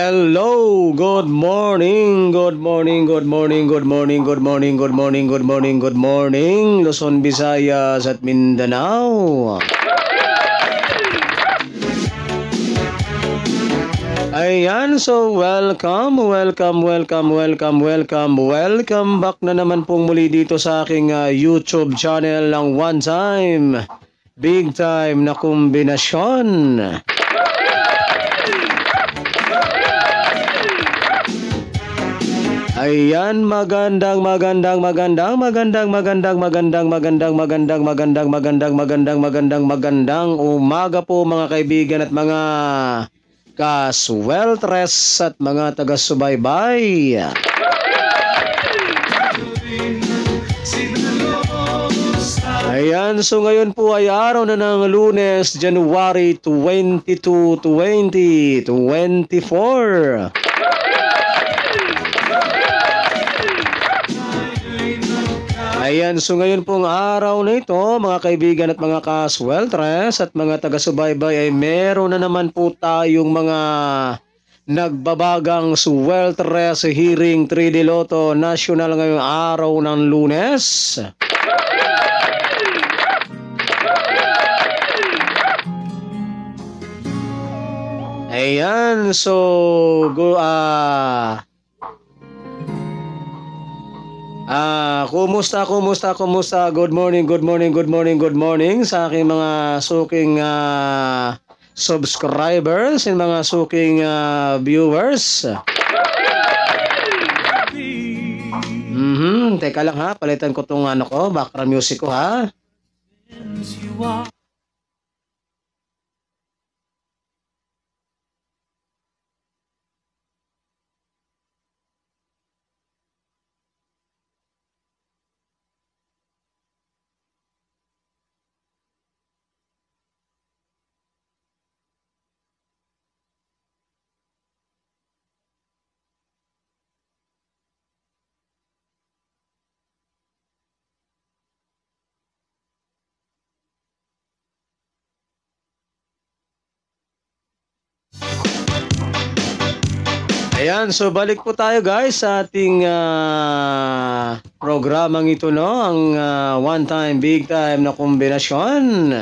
Hello, good morning, good morning, good morning, good morning, good morning, good morning, good morning, good morning, Luzon, Visayas at Mindanao. Ayan, so welcome back na naman pong muli dito sa aking YouTube channel ng One Time, Big Time na kombinasyon. Ayan, magandang umaga po mga kaibigan at mga kasweltres at mga taga-subaybay. Ayan, so ngayon po ay araw na ng Lunes, January 22, 2024. Ayan, so ngayon pong araw na ito, mga kaibigan at mga kasweltres at mga taga-subaybay ay meron na naman po tayong mga nagbabagang sweltres hearing 3D Lotto National ngayong araw ng Lunes. Ayan, so kumusta? Good morning sa aking mga suking subscribers and mga suking viewers. Teka lang ha, palitan ko tong background music ko ha. Ayan, so balik po tayo guys sa ating programang ito, no? Ang One Time, Big Time na kombinasyon.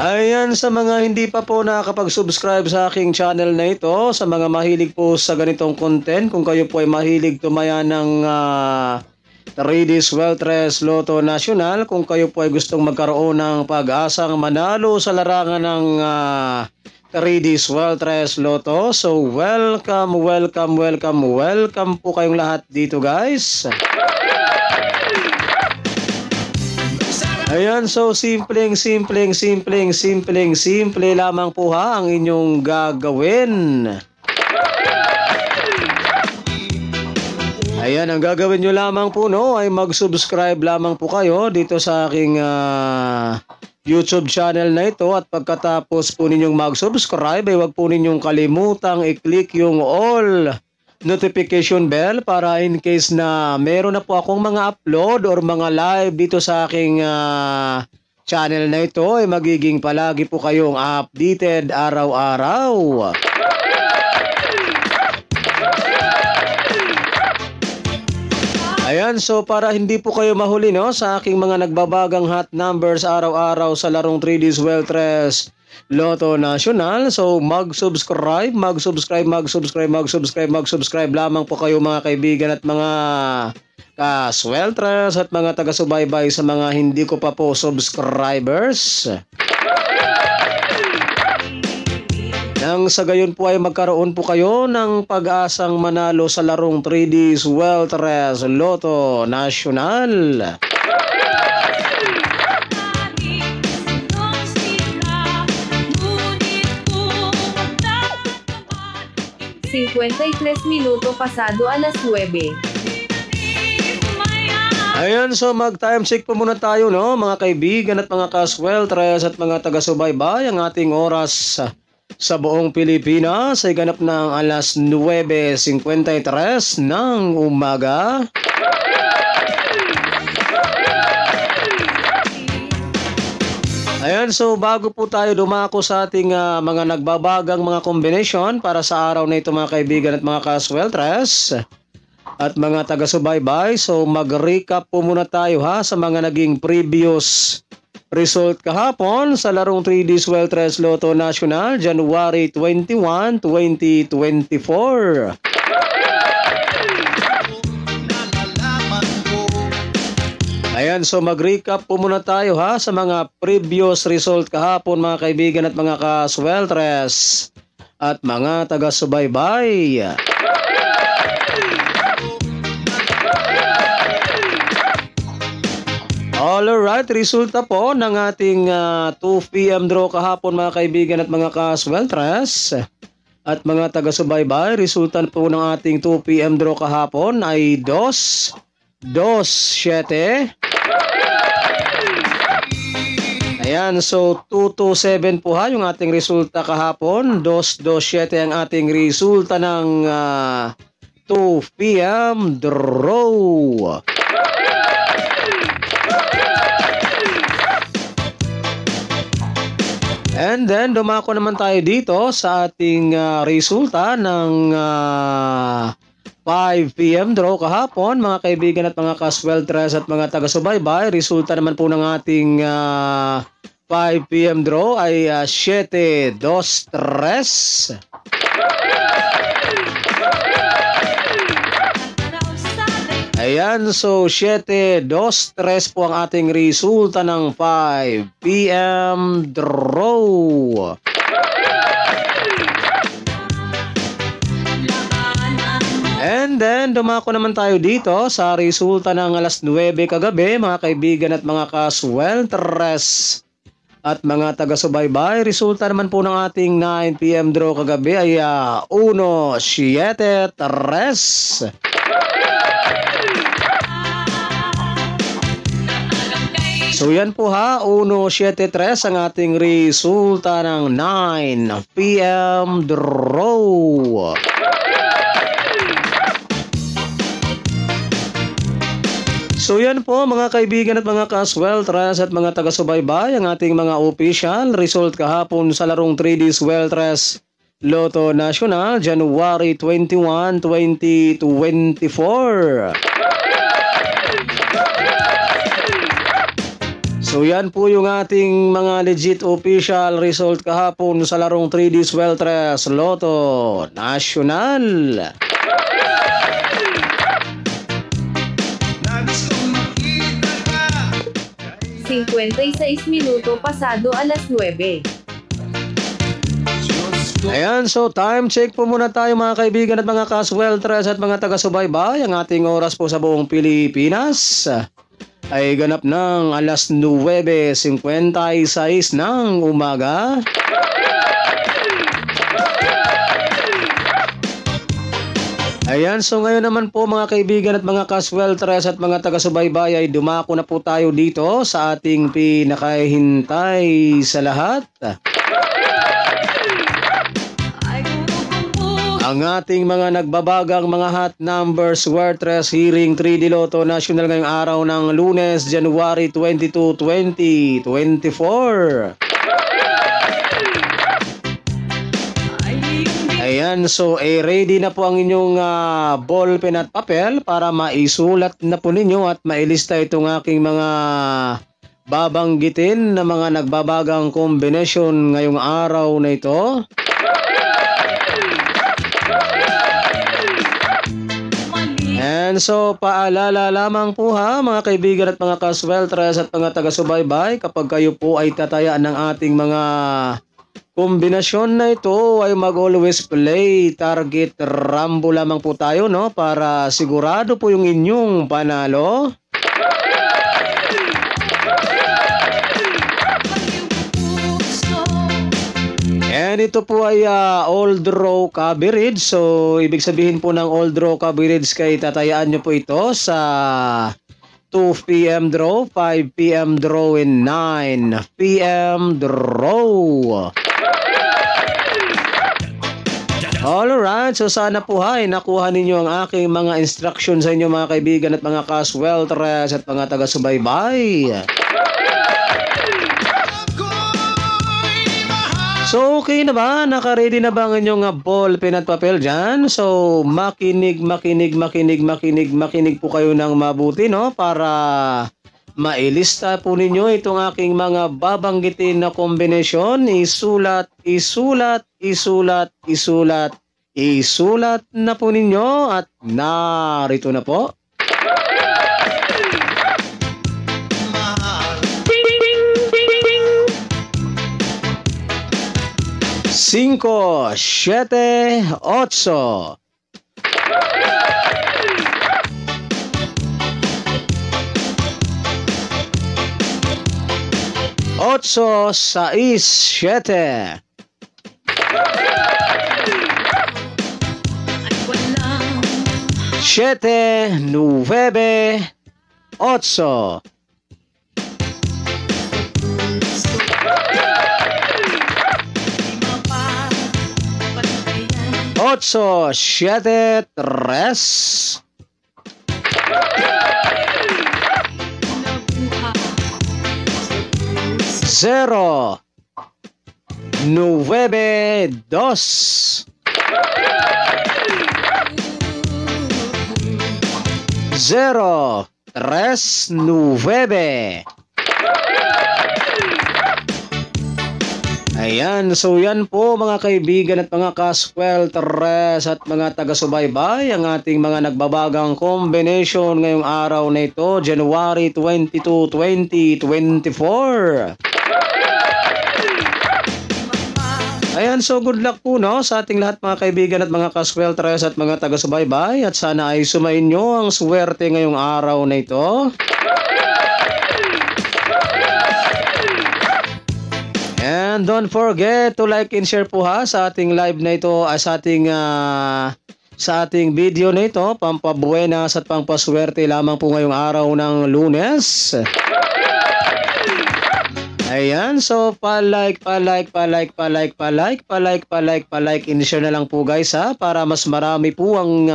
Ayan, sa mga hindi pa po nakakapag-subscribe sa aking channel na ito, sa mga mahilig po sa ganitong content, kung kayo po ay mahilig tumaya ng 3D Sweltres Lotto National, kung kayo po ay gustong magkaroon ng pag-asang manalo sa larangan ng 3D Sweltres Lotto, so welcome po kayong lahat dito guys. Ayan, so simple lamang po ha ang inyong gagawin. Ayan, ang gagawin nyo lamang po, no, ay mag-subscribe lamang po kayo dito sa aking YouTube channel na ito, at pagkatapos po ninyong mag-subscribe ay huwag po ninyong kalimutang i-click yung all notification bell para in case na meron na po akong mga upload or mga live dito sa aking channel na ito ay magiging palagi po kayong updated araw-araw. Ayan, so para hindi po kayo mahuli, no, sa aking mga nagbabagang hot numbers araw-araw sa larong 3D Sweltres Lotto National, so mag-subscribe lamang po kayo mga kaibigan at mga kasweltres at mga taga-subaybay sa mga hindi ko pa po subscribers. Nang sa gayon po ay magkaroon po kayo ng pag-asang manalo sa larong 3D Sweltres Lotto National. minuto pasado alas 9. Ayan, so mag-time check po muna tayo, no, mga kaibigan at mga kasweltres at mga taga-subaybay. Ang ating oras sa buong Pilipinas ay ganap ng alas 9:53 ng umaga. Ayan, so bago po tayo dumako sa ating mga nagbabagang mga combination para sa araw na ito mga kaibigan at mga kasweltres at mga taga-subaybay, so mag-recap po muna tayo sa mga naging previous result kahapon sa larong 3D Sweltres Lotto National January 21, 2024. Ayan, so mag-recap po muna tayo sa mga previous result kahapon mga kaibigan at mga kasweltres at mga taga-subaybay. Alright, resulta po ng ating 2 p.m. draw kahapon mga kaibigan at mga kasweltres at mga taga-subaybay. Resulta po ng ating 2 p.m. draw kahapon ay 2-7. Ayan, so 227 po yung ating resulta kahapon. 227 ang ating resulta ng 2 p.m. draw. And then, dumako naman tayo dito sa ating resulta ng 5 p.m. draw kahapon, mga kaibigan at mga kasweltres at mga taga-subaybay. Resulta naman po ng ating 5 p.m. draw ay 7-2-3. Ayan, so 7-2-3 po ang ating resulta ng 5 p.m. draw. And then, dumako naman tayo dito sa resulta ng alas 9 kagabi, mga kaibigan at mga kasweltres at mga taga-subaybay. Resulta naman po ng ating 9 p.m. draw kagabi ay 1-7-3. So yan po 1-7-3 ang ating resulta ng 9 p.m. draw. So yan po mga kaibigan at mga kasweltres at mga taga-subaybay ang ating mga official result kahapon sa larong 3D Sweltres Lotto National January 21, 2024. So yan po yung ating mga legit official result kahapon sa larong 3D Sweltres Lotto National. 56 minuto pasado alas 9. Ayan, so time check po muna tayo mga kaibigan at mga kasweltres at mga taga-subaybay. Ang ating oras po sa buong Pilipinas ay ganap ng alas 9:56 ng umaga. Ayan, so ngayon naman po mga kaibigan at mga kasweltres at mga taga-subaybay ay dumako na po tayo dito sa ating pinakahintay sa lahat. Ang ating mga nagbabagang mga hot numbers Sweltres Hearing 3D Lotto National ngayong araw ng Lunes, January 22, 2024. Ayan, so ready na po ang inyong ballpen at papel para maisulat na po ninyo at mailista itong aking mga babanggitin na mga nagbabagang combination ngayong araw na ito. And so paalala lamang po mga kaibigan at mga kasweltres at mga taga-subaybay, kapag kayo po ay tatayaan ng ating mga kombinasyon na ito ay mag-always play target rambo lamang po tayo para sigurado po yung inyong panalo. And ito po ay all draw coverage. So ibig sabihin po ng all draw coverage kay tatayaan nyo po ito sa 2 p.m. draw, 5 p.m. draw, and 9 p.m. draw. Alright, so sana po nakuha ninyo ang aking mga instructions sa inyo mga kaibigan at mga kasweltres at mga taga-subaybay. So okay na ba? Naka-ready na ba ang inyong ball, pen at papel dyan? So makinig po kayo ng mabuti, no? Para mailista po ninyo itong aking mga babanggitin na kombinasyon. Isulat na po ninyo at narito na po. Cinco, siete, ocho. Ocho, seis, siete. Siete, nueve, ocho. Ocho, siete, tres. Zero, nueve, dos. Zero, tres, nueve. Ayan, so yan po mga kaibigan at mga kaswelteres at mga taga-subaybay, ang ating mga nagbabagang combination ngayong araw na ito, January 22, 2024. Ayan, so good luck po, no, sa ating lahat mga kaibigan at mga kaswelteres at mga taga-subaybay, at sana ay sumain nyo ang swerte ngayong araw na ito. And don't forget to like and share po ha sa ating live na ito, sa ating video na ito, pampabuenas at pampaswerte lamang po ngayong araw ng Lunes. Ayan, so pa-like, in-share na lang po guys ha, para mas marami po ang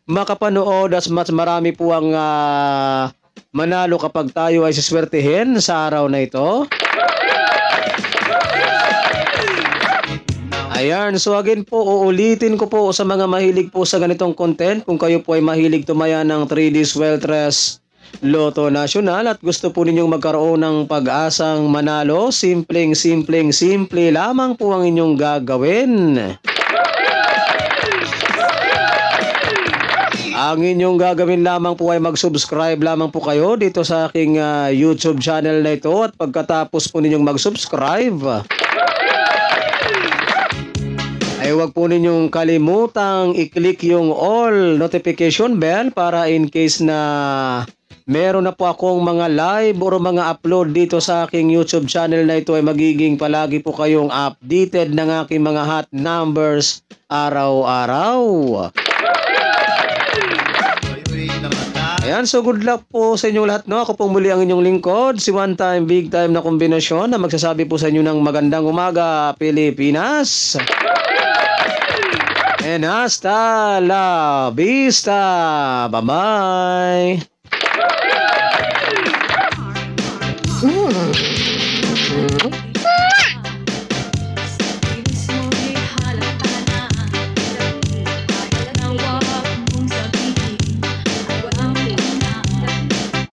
makapanood at mas marami po ang manalo kapag tayo ay siswertehin sa araw na ito. Ayan, so again po, uulitin ko po sa mga mahilig po sa ganitong content, kung kayo po ay mahilig tumaya ng 3D Sweltres Lotto National at gusto po ninyong magkaroon ng pag-asang manalo, simple lamang po ang inyong gagawin. Ang inyong gagawin lamang po ay mag-subscribe lamang po kayo dito sa aking YouTube channel na ito, at pagkatapos po ninyong mag-subscribe, ay huwag po ninyong kalimutang i-click yung all notification bell para in case na meron na po akong mga live o mga upload dito sa aking YouTube channel na ito, ay magiging palagi po kayong updated ng aking mga hot numbers araw-araw. Ayan, so good luck po sa inyong lahat, no? Ako pong muli ang inyong lingkod, si one time, big time na kombinasyon na magsasabi po sa inyo ng magandang umaga, Pilipinas. And hasta la vista. Bye-bye.